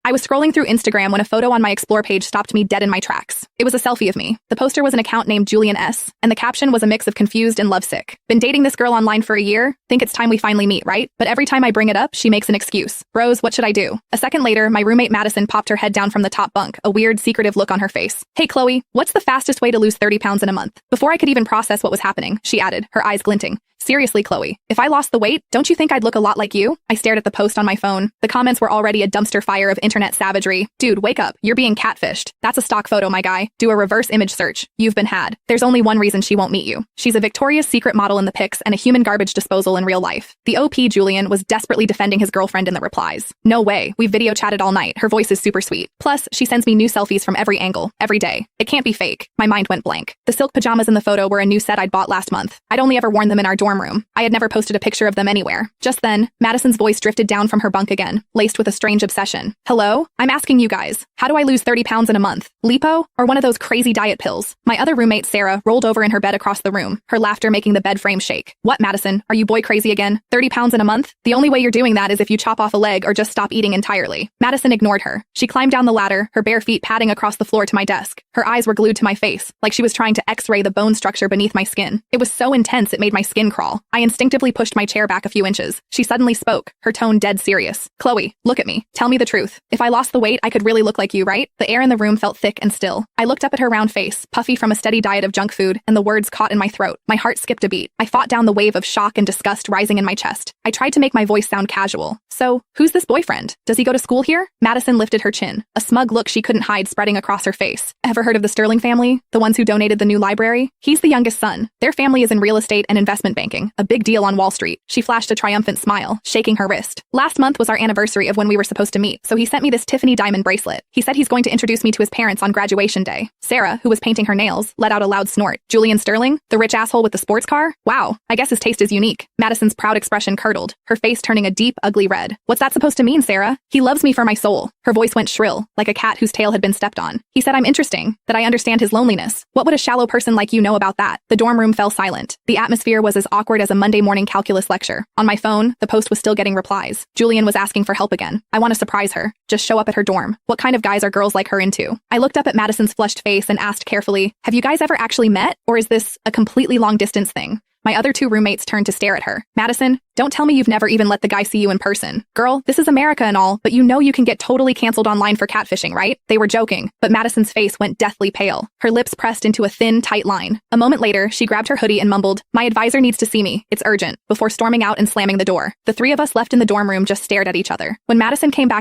I was scrolling through Instagram when a photo on my Explore page stopped me dead in my tracks. It was a selfie of me. The poster was an account named Julian S., and the caption was a mix of confused and lovesick. Been dating this girl online for a year? Think it's time we finally meet, right? But every time I bring it up, she makes an excuse. Rose, what should I do? A second later, my roommate Madison popped her head down from the top bunk, a weird, secretive look on her face. Hey, Chloe, what's the fastest way to lose 30 pounds in a month? Before I could even process what was happening, she added, her eyes glinting. Seriously, Chloe, if I lost the weight, don't you think I'd look a lot like you? I stared at the post on my phone. The comments were already a dumpster fire of internet savagery. Dude, wake up. You're being catfished. That's a stock photo, my guy. Do a reverse image search. You've been had. There's only one reason she won't meet you. She's a Victoria's Secret model in the pics and a human garbage disposal in real life. The OP Julian was desperately defending his girlfriend in the replies. No way. We've video chatted all night. Her voice is super sweet. Plus, she sends me new selfies from every angle, every day. It can't be fake. My mind went blank. The silk pajamas in the photo were a new set I'd bought last month. I'd only ever worn them in our dorm room. I had never posted a picture of them anywhere. Just then, Madison's voice drifted down from her bunk again, laced with a strange obsession. Hello? I'm asking you guys, how do I lose 30 pounds in a month? Lipo? Or one of those crazy diet pills? My other roommate, Sarah, rolled over in her bed across the room, her laughter making the bed frame shake. What, Madison? Are you boy crazy again? 30 pounds in a month? The only way you're doing that is if you chop off a leg or just stop eating entirely. Madison ignored her. She climbed down the ladder, her bare feet padding across the floor to my desk. Her eyes were glued to my face, like she was trying to x-ray the bone structure beneath my skin. It was so intense it made my skin crawl. I instinctively pushed my chair back a few inches. She suddenly spoke, her tone dead serious. Chloe, look at me. Tell me the truth. If I lost the weight, I could really look like you, right? The air in the room felt thick and still. I looked up at her round face, puffy from a steady diet of junk food, and the words caught in my throat. My heart skipped a beat. I fought down the wave of shock and disgust rising in my chest. I tried to make my voice sound casual. So, who's this boyfriend? Does he go to school here? Madison lifted her chin, a smug look she couldn't hide spreading across her face. Ever heard of the Sterling family? The ones who donated the new library? He's the youngest son. Their family is in real estate and investment banking, a big deal on Wall Street. She flashed a triumphant smile, shaking her wrist. Last month was our anniversary of when we were supposed to meet, so he sent me this Tiffany diamond bracelet. He said he's going to introduce me to his parents on graduation day. Sarah, who was painting her nails, let out a loud snort. Julian Sterling? The rich asshole with the sports car? Wow, I guess his taste is unique. Madison's proud expression curdled, her face turning a deep, ugly red. What's that supposed to mean, Sarah? He loves me for my soul. Her voice went shrill, like a cat whose tail had been stepped on. He said I'm interesting, that I understand his loneliness. What would a shallow person like you know about that? The dorm room fell silent. The atmosphere was as awkward as a Monday morning calculus lecture. On my phone, the post was still getting replies. Julian was asking for help again. I want to surprise her. Just show up at her dorm. What kind of guys are girls like her into? I looked up at Madison's flushed face and asked carefully, have you guys ever actually met? Or is this a completely long-distance thing? My other two roommates turned to stare at her. Madison, don't tell me you've never even let the guy see you in person. Girl, this is America and all, but you know you can get totally canceled online for catfishing, right? They were joking, but Madison's face went deathly pale. Her lips pressed into a thin, tight line. A moment later, she grabbed her hoodie and mumbled, my advisor needs to see me. It's urgent, before storming out and slamming the door. The three of us left in the dorm room just stared at each other. When Madison came back